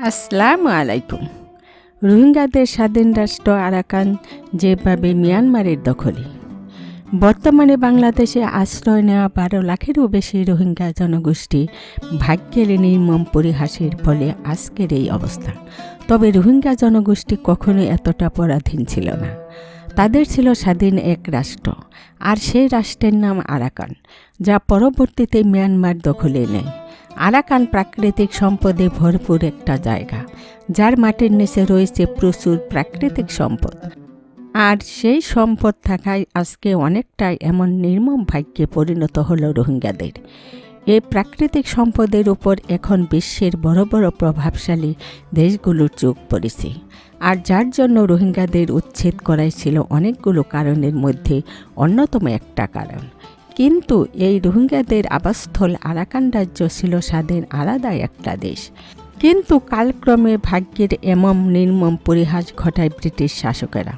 আসসালামু আলাইকুম। রোহিঙ্গাদের স্বাধীন রাষ্ট্র আরাকান যেভাবে মিয়ানমারের দখলে। বর্তমানে বাংলাদেশে আশ্রয় নেওয়া 12 লাখেরও বেশি রোহিঙ্গা জনগোষ্ঠী ভাগ্যের নির্মম পরিহাসের ফলে আজকের এই অবস্থা। তবে রোহিঙ্গা জনগোষ্ঠী কখনোই এতটা পরাধীন ছিল না। তাদের ছিল স্বাধীন এক রাষ্ট্র, আর সেই রাষ্ট্রের নাম আরাকান, যা পরবর্তীতে মিয়ানমার দখলে নেয়। আরাকান প্রাকৃতিক সম্পদে ভরপুর একটা জায়গা, যার মাটির নিচে রয়েছে প্রচুর প্রাকৃতিক সম্পদ। আর সেই সম্পদ থাকায় আজকে অনেকটাই এমন নির্মম ভাগ্যে পরিণত হলো রোহিঙ্গাদের। এই প্রাকৃতিক সম্পদের উপর এখন বিশ্বের বড় বড় প্রভাবশালী দেশগুলোর চোখ পড়েছে, আর যার জন্য রোহিঙ্গাদের উচ্ছেদ করাই ছিল অনেকগুলো কারণের মধ্যে অন্যতম একটা কারণ। কিন্তু এই রোহিঙ্গাদের আবাসস্থল আরাকান রাজ্য ছিল স্বাধীন আলাদা একটা দেশ। কিন্তু কালক্রমে ভাগ্যের এমন নির্মম পরিহাস ঘটায় ব্রিটিশ শাসকেরা।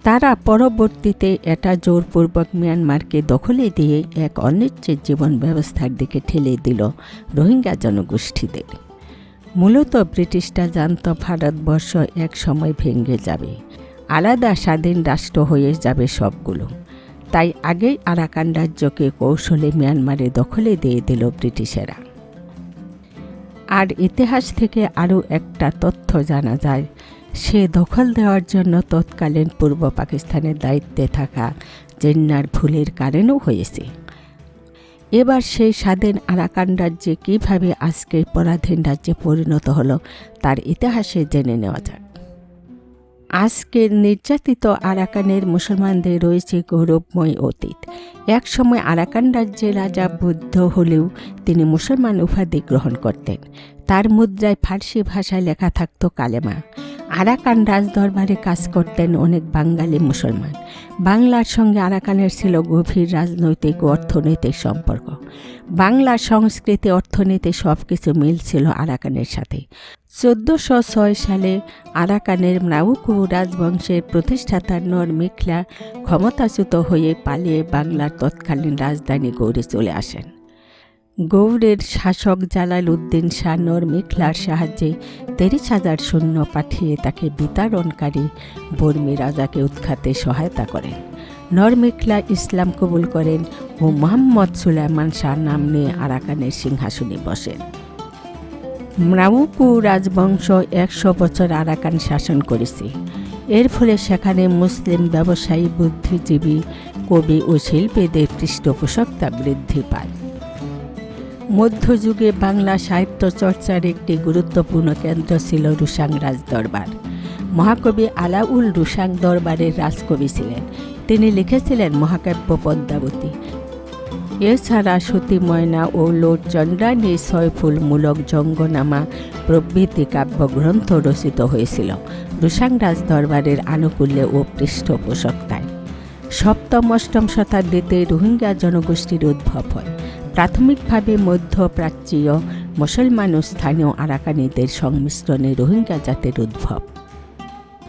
তারা পরবর্তীতে এটা জোরপূর্বক মিয়ানমারকে দখলে দিয়ে এক অনিশ্চিত জীবন ব্যবস্থার দিকে ঠেলে দিল রোহিঙ্গা জনগোষ্ঠীদের। মূলত ব্রিটিশরা জানত ভারতবর্ষ এক সময় ভেঙে যাবে, আলাদা স্বাধীন রাষ্ট্র হয়ে যাবে সবগুলো। তাই আগেই আরাকান রাজ্যকে কৌশলে মিয়ানমারে দখলে দিয়ে দিল ব্রিটিশেরা। আর ইতিহাস থেকে আরও একটা তথ্য জানা যায়, সে দখল দেওয়ার জন্য তৎকালীন পূর্ব পাকিস্তানের দায়িত্বে থাকা জিন্নার ভুলের কারণেও হয়েছে। এবার সেই স্বাধীন আরাকান রাজ্যে কীভাবে আজকের পরাধীন রাজ্যে পরিণত হলো তার ইতিহাসে জেনে নেওয়া যাক। আজকের নির্যাতিত আরাকানের মুসলমানদের রয়েছে গৌরবময় অতীত। এক সময় আরাকান রাজ্যের রাজা বুদ্ধ হলেও তিনি মুসলমান উপাধি গ্রহণ করতেন। তার মুদ্রায় ফার্সি ভাষায় লেখা থাকত কালেমা। আরাকান রাজদরবারে কাজ করতেন অনেক বাঙালি মুসলমান। বাংলার সঙ্গে আরাকানের ছিল গভীর রাজনৈতিক ও অর্থনৈতিক সম্পর্ক। বাংলার সংস্কৃতি, অর্থনীতি সব কিছু মিল ছিল আরাকানের সাথে। 1406 সালে আরাকানের ম্রাউকু রাজবংশের প্রতিষ্ঠাতা নরমেখলা ক্ষমতাচ্যুত হয়ে পালিয়ে বাংলার তৎকালীন রাজধানী গৌড়ে চলে আসেন। গৌড়ের শাসক জালাল উদ্দিন শাহ নরমেখলার সাহায্যে 30,000 সৈন্য পাঠিয়ে তাকে বিতাড়নকারী বর্মী রাজাকে উৎখাতে সহায়তা করেন। নরমেখলা ইসলাম কবুল করেন ও মোহাম্মদ সুলাইমান শাহ নাম নিয়ে আরাকানের সিংহাসনে বসেন। ম্রাউকু রাজবংশ 100 বছর আরাকান শাসন করেছে। এর ফলে সেখানে মুসলিম ব্যবসায়ী, বুদ্ধিজীবী, কবি ও শিল্পীদের পৃষ্ঠপোষকতা বৃদ্ধি পায়। মধ্যযুগে বাংলা সাহিত্য চর্চার একটি গুরুত্বপূর্ণ কেন্দ্র ছিল রুশাং রাজদরবার। মহাকবি আলাউল রুশাং দরবারের রাজকবি ছিলেন। তিনি লিখেছিলেন মহাকাব্য পদ্মাবতী। এছাড়া সতী ময়না ও লোট চন্দ্রানী ছয়ফুল মূলক জঙ্গনামা প্রভৃতি কাব্যগ্রন্থ রচিত হয়েছিল রুশাং রাজদরবারের আনুকূল্যে ও পৃষ্ঠপোষকতায়। 7ম-8ম শতাব্দীতে রোহিঙ্গা জনগোষ্ঠীর উদ্ভব হয়। প্রাথমিকভাবে মধ্যপ্রাচ্যীয় মুসলমান ও স্থানীয় আরাকানিদের সংমিশ্রণে রোহিঙ্গা জাতির উদ্ভব।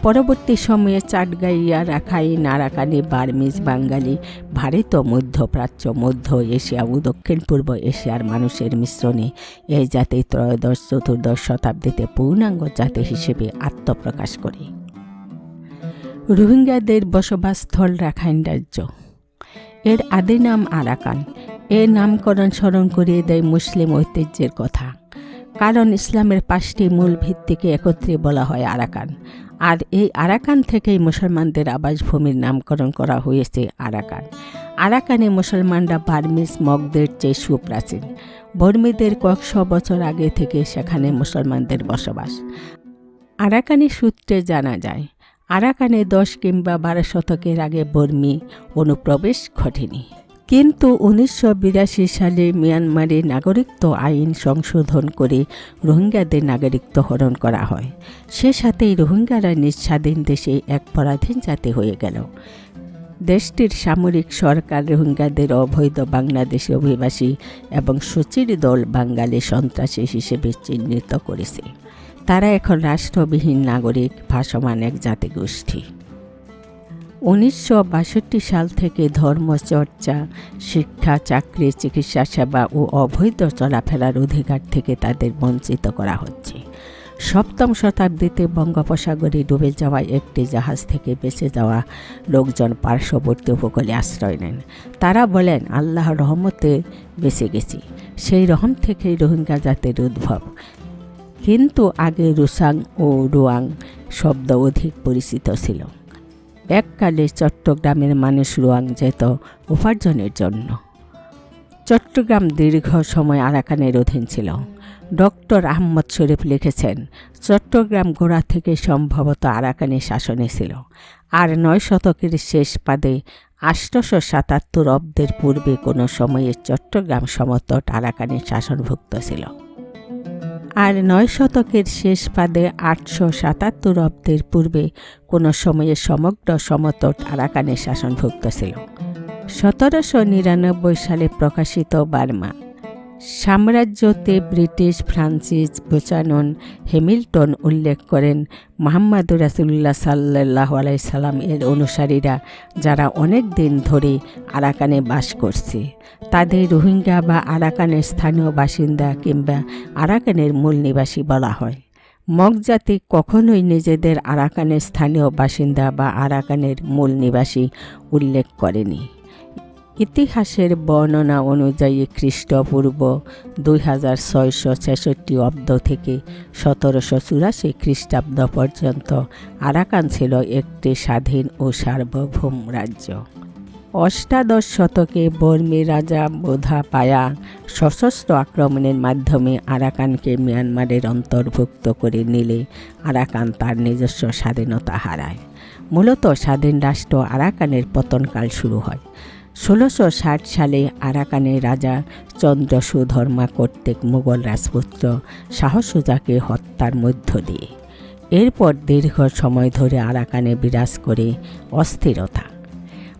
পরবর্তী সময়ে চাটগাইয়া, রাখাইন, আরাকানি, বার্মিজ, বাঙালি, ভারত, মধ্যপ্রাচ্য, মধ্য এশিয়া ও দক্ষিণ পূর্ব এশিয়ার মানুষের মিশ্রণে এই জাতি ত্রয়োদশ-চতুর্দশ শতাব্দীতে পূর্ণাঙ্গ জাতি হিসেবে আত্মপ্রকাশ করে। রোহিঙ্গাদের বসবাসস্থল রাখাইন রাজ্য। এর আদি নাম আরাকান। এর নামকরণ স্মরণ করিয়ে দেয় মুসলিম ঐতিহ্যের কথা, কারণ ইসলামের 5টি মূল ভিত্তিকে একত্রে বলা হয় আরাকান। আর এই আরাকান থেকেই মুসলমানদের আবাসভূমির নামকরণ করা হয়েছে আরাকান। আরাকানে মুসলমানরা বার্মিজ মগদের চেয়ে সুপ্রাচীন। বর্মীদের কয়েকশো বছর আগে থেকে সেখানে মুসলমানদের বসবাস। আরাকানি সূত্রে জানা যায়, আরাকানে 10 কিংবা 12 শতকের আগে বর্মী অনুপ্রবেশ ঘটেনি। কিন্তু 1982 সালে মিয়ানমারে নাগরিকত্ব আইন সংশোধন করে রোহিঙ্গাদের নাগরিকত্ব হরণ করা হয়। সে সাথেই রোহিঙ্গারা নিজ স্বাধীন দেশে এক পরাধীন জাতি হয়ে গেল। দেশটির সামরিক সরকার রোহিঙ্গাদের অবৈধ বাংলাদেশি অভিবাসী এবং সূচির দল বাঙালি সন্ত্রাসী হিসেবে চিহ্নিত করেছে। তারা এখন রাষ্ট্রবিহীন নাগরিক, ভাসমান এক জাতিগোষ্ঠী। 1962 সাল থেকে ধর্মচর্চা, শিক্ষা, চাকরি, চিকিৎসা সেবা ও অবৈধ চলাফেরার অধিকার থেকে তাদের বঞ্চিত করা হচ্ছে। সপ্তম শতাব্দীতে বঙ্গোপসাগরে ডুবে যাওয়া একটি জাহাজ থেকে বেঁচে যাওয়া লোকজন পার্শ্ববর্তী উপকূলে আশ্রয় নেন। তারা বলেন, আল্লাহর রহমতে বেঁচে গেছি। সেই রহম থেকেই রোহিঙ্গা জাতির উদ্ভব। কিন্তু আগে রুসাং ও রুয়াং শব্দ অধিক পরিচিত ছিল। এককালে চট্টগ্রামের মানুষ রুয়াং যেত উপার্জনের জন্য। চট্টগ্রাম দীর্ঘ সময় আরাকানের অধীন ছিল। ডক্টর আহমদ শরীফ লিখেছেন, চট্টগ্রাম গোড়া থেকে সম্ভবত আরাকানের শাসনে ছিল। আর 9 শতকের শেষ পাদে 877 অব্দের পূর্বে কোনো সময়ে চট্টগ্রাম সমতট আরাকানের শাসনভুক্ত ছিল। আর 9 শতকের শেষ পাদে 877 অব্দের পূর্বে কোনো সময়ে সমগ্র সমতট আরাকানের শাসনভুক্ত ছিল। 1799 সালে প্রকাশিত বার্মা সাম্রাজ্যতে ব্রিটিশ ফ্রান্সিস বুচানন হ্যামিল্টন উল্লেখ করেন, মুহাম্মদুর রাসূলুল্লাহ সাল্লাল্লাহু আলাইহি সাল্লাম এর অনুসারীরা যারা অনেক দিন ধরে আরাকানে বাস করছে তাদের রোহিঙ্গা বা আরাকানের স্থানীয় বাসিন্দা কিংবা আরাকানের মূল নিবাসী বলা হয়। মগ জাতি কখনোই নিজেদের আরাকানের স্থানীয় বাসিন্দা বা আরাকানের মূল নিবাসী উল্লেখ করেনি। ইতিহাসের বর্ণনা অনুযায়ী খ্রিস্টপূর্ব 2666 অব্দ থেকে 1784 খ্রিস্টাব্দ পর্যন্ত আরাকান ছিল একটি স্বাধীন ও সার্বভৌম রাজ্য। অষ্টাদশ শতকে বর্মী রাজা বোধা পায়া সশস্ত্র আক্রমণের মাধ্যমে আরাকানকে মিয়ানমারের অন্তর্ভুক্ত করে নিলে আরাকান তার নিজস্ব স্বাধীনতা হারায়। মূলত স্বাধীন রাষ্ট্র আরাকানের পতনকাল শুরু হয় 1660 সালে আরাকানের রাজা চন্দ্রসুধর্মা কর্তৃক মুঘল রাজপুত্র শাহ সুজাকে হত্যার মধ্য দিয়ে। এরপর দীর্ঘ সময় ধরে আরাকানে বিরাজ করে অস্থিরতা।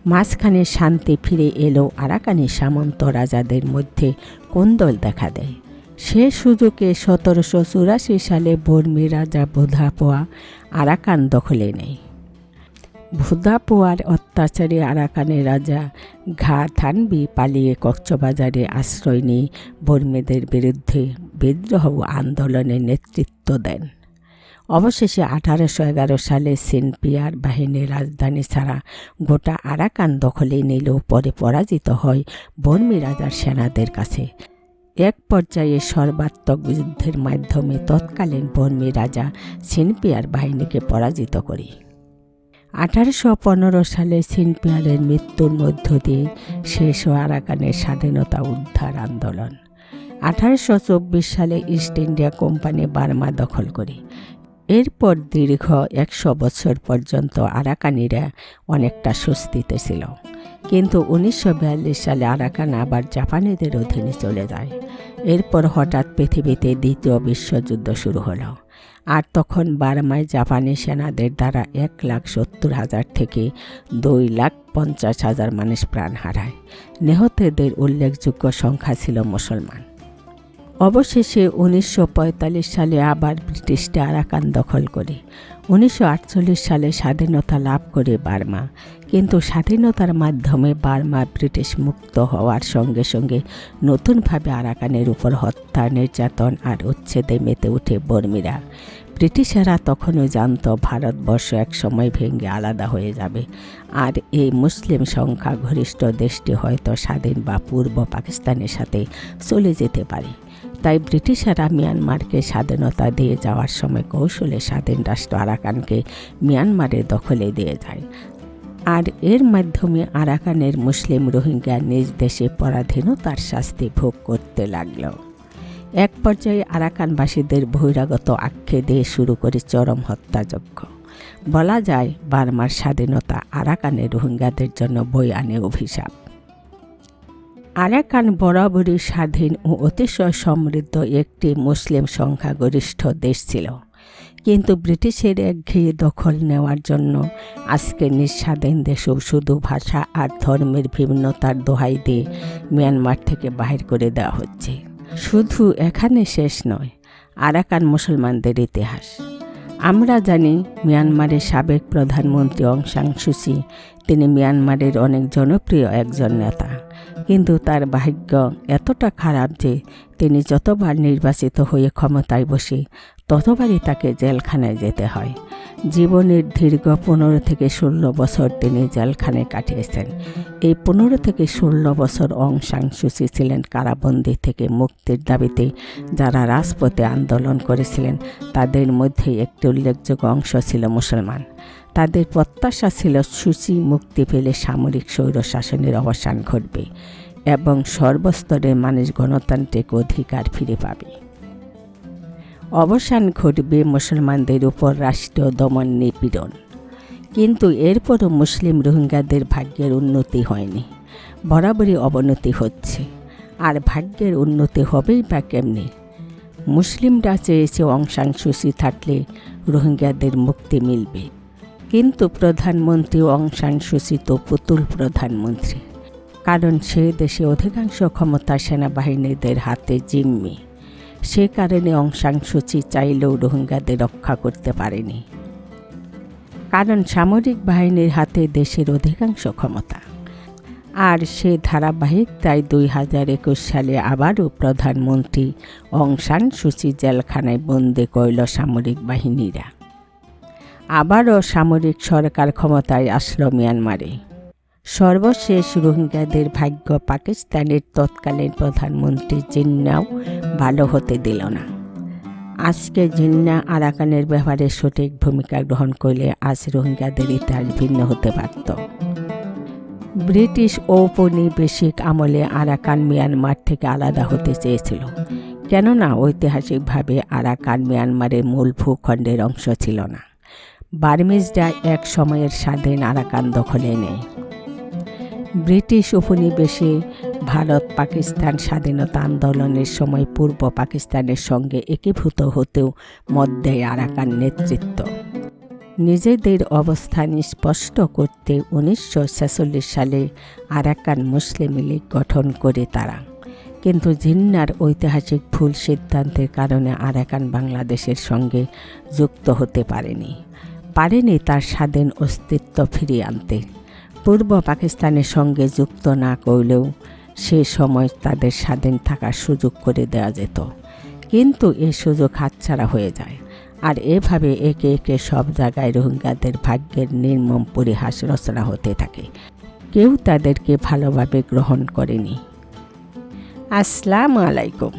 মাঝখানে শান্তি ফিরে এলেও আরাকানি সামন্ত রাজাদের মধ্যে কোন্দল দেখা দেয়। সে সুযোগে 1784 সালে বর্মী রাজা বোধাপোয়া আরাকান দখলে নেয়। ভুদাপোয়ার অত্যাচারে আরাকানের রাজা ঘা থানবি পালিয়ে কক্সবাজারে আশ্রয় নিয়ে বর্মীদের বিরুদ্ধে বিদ্রোহ আন্দোলনের নেতৃত্ব দেন। অবশেষে 1811 সালে সিনপিয়ার বাহিনীর রাজধানী ছাড়া গোটা আরাকান দখলে নিলেও পরে পরাজিত হয় বর্মী রাজার সেনাদের কাছে। এক পর্যায়ে সর্বাত্মক যুদ্ধের মাধ্যমে তৎকালীন বর্মী রাজা সিনপিয়ার বাহিনীকে পরাজিত করে। 1815 সালে সিনপিয়ারের মৃত্যুর মধ্য দিয়ে শেষ হয় আরাকানের স্বাধীনতা উদ্ধার আন্দোলন। 1824 সালে ইস্ট ইন্ডিয়া কোম্পানি বার্মা দখল করে। এরপর দীর্ঘ 100 বছর পর্যন্ত আরাকানিরা অনেকটা স্বস্তিতে ছিল। কিন্তু 1942 সালে আরাকান আবার জাপানিদের অধীনে চলে যায়। এরপর হঠাৎ পৃথিবীতে দ্বিতীয় বিশ্বযুদ্ধ শুরু হলো। আর তখন বার্মায় জাপানি সেনাদের দ্বারা 1,70,000 থেকে 2,50,000 মানুষ প্রাণ হারায়। নিহতদের উল্লেখযোগ্য সংখ্যা ছিল মুসলমান। অবশেষে 1945 সালে আবার ব্রিটিশরা আরাকান দখল করে। 1948 সালে স্বাধীনতা লাভ করে বার্মা। কিন্তু স্বাধীনতার মাধ্যমে বার্মা ব্রিটিশ মুক্ত হওয়ার সঙ্গে সঙ্গে নতুনভাবে আরাকানের উপর হত্যা, নির্যাতন আর উচ্ছেদে মেতে ওঠে বর্মীরা। ব্রিটিশেরা তখনও জানত ভারতবর্ষ একসময় ভেঙে আলাদা হয়ে যাবে, আর এই মুসলিম সংখ্যাগরিষ্ঠ দেশটি হয়তো স্বাধীন বা পূর্ব পাকিস্তানের সাথে চলে যেতে পারে। তাই ব্রিটিশেরা মিয়ানমারকে স্বাধীনতা দিয়ে যাওয়ার সময় কৌশলে স্বাধীন রাষ্ট্র আরাকানকে মিয়ানমারের দখলে দিয়ে যায়। আর এর মাধ্যমে আরাকানের মুসলিম রোহিঙ্গা নিজ দেশে পরাধীনতার শাস্তি ভোগ করতে লাগল। এক পর্যায়ে আরাকানবাসীদের বহিরাগত আখ্যে দিয়ে শুরু করে চরম হত্যাযজ্ঞ। বলা যায় বার্মার স্বাধীনতা আরাকানের রোহিঙ্গাদের জন্য বয়ে আনে অভিশাপ। আরাকান বরাবরই স্বাধীন ও অতিশয় সমৃদ্ধ একটি মুসলিম সংখ্যাগরিষ্ঠ দেশ ছিল। কিন্তু ব্রিটিশের একঘেয়ে দখল নেওয়ার জন্য আজকে নিঃস্বাধীন দেশেও শুধু ভাষা আর ধর্মের ভিন্নতার দোহাই দিয়ে মিয়ানমার থেকে বাহির করে দেওয়া হচ্ছে। শুধু এখানে শেষ নয় আরাকান মুসলমানদের ইতিহাস। আমরা জানি মিয়ানমারের সাবেক প্রধানমন্ত্রী অং সান সুচি, তিনি মিয়ানমারের অনেক জনপ্রিয় একজন নেতা, কিন্তু তার ভাগ্য এতটা খারাপ যে তিনি যতবার নির্বাচিত হয়ে ক্ষমতায় বসে ততবারই তাকে জেলখানায় যেতে হয়। জীবনের দীর্ঘ 15 থেকে 16 বছর তিনি জেলখানায় কাটিয়েছেন। এই 15 থেকে 16 বছর অং সান সুচি ছিলেন কারাবন্দী থেকে মুক্তির দাবিতে যারা রাজপথে আন্দোলন করেছিলেন, তাদের মধ্যে একটি উল্লেখযোগ্য অংশ ছিল মুসলমান। তাদের প্রত্যাশা ছিল সুচি মুক্তি পেলে সামরিক স্বৈরশাসনের অবসান ঘটবে এবং সর্বস্তরের মানুষ গণতান্ত্রিক অধিকার ফিরে পাবে। অবসান ঘটবে মুসলমানদের উপর রাষ্ট্রীয় দমন নিপীড়ন। কিন্তু এরপরও মুসলিম রোহিঙ্গাদের ভাগ্যের উন্নতি হয়নি, বরাবরই অবনতি হচ্ছে। আর ভাগ্যের উন্নতি হবেই বা কেমনি? মুসলিমরা চেয়েছে অং সান সুচি থাকলে রোহিঙ্গাদের মুক্তি মিলবে, কিন্তু প্রধানমন্ত্রী অং সান সুচি তো পুতুল প্রধানমন্ত্রী, কারণ সে দেশে অধিকাংশ ক্ষমতা সেনাবাহিনীদের হাতে জিম্মি। সে কারণে অং সান সুচি চাইলেও রোহিঙ্গাদের রক্ষা করতে পারেনি, কারণ সামরিক বাহিনীর হাতে দেশের অধিকাংশ ক্ষমতা। আর সে ধারাবাহিকতায় 2021 সালে আবারও প্রধানমন্ত্রী অং সান সুচি জেলখানায় বন্দী করল সামরিক বাহিনীরা। আবারও সামরিক সরকার ক্ষমতায় আসলো মিয়ানমারে। সর্বশেষ রোহিঙ্গাদের ভাগ্য পাকিস্তানের তৎকালীন প্রধানমন্ত্রী জিন্নাও ভালো হতে দিল না। আজকে জিন্না আরাকানের ব্যাপারে সঠিক ভূমিকা গ্রহণ করলে আজ রোহিঙ্গাদের ইতিহাস ভিন্ন হতে পারত। ব্রিটিশ ঔপনিবেশিক আমলে আরাকান মিয়ানমার থেকে আলাদা হতে চেয়েছিল, কেননা ঐতিহাসিকভাবে আরাকান মিয়ানমারের মূল ভূখণ্ডের অংশ ছিল না। বার্মিজরা এক সময়ের স্বাধীন আরাকান দখলে নেয়। ব্রিটিশ উপনিবেশে ভারত পাকিস্তান স্বাধীনতা আন্দোলনের সময় পূর্ব পাকিস্তানের সঙ্গে একীভূত হতেও মত দেয় আরাকান নেতৃত্ব। নিজেদের অবস্থান স্পষ্ট করতে 1946 সালে আরাকান মুসলিম লীগ গঠন করে তারা, কিন্তু জিন্নার ঐতিহাসিক ভুল সিদ্ধান্তের কারণে আরাকান বাংলাদেশের সঙ্গে যুক্ত হতে পারেনি তার স্বাধীন অস্তিত্ব ফিরিয়ে আনতে। পূর্ব পাকিস্তানের সঙ্গে যুক্ত না করলেও সে সময় তাদের স্বাধীন থাকার সুযোগ করে দেওয়া যেত, কিন্তু এই সুযোগ হাতছাড়া হয়ে যায়। আর এভাবে একে একে সব জায়গায় রোহিঙ্গাদের ভাগ্যের নির্মম পরিহাস রচনা হতে থাকে। কেউ তাদেরকে ভালোভাবে গ্রহণ করেনি। আসসালামু আলাইকুম।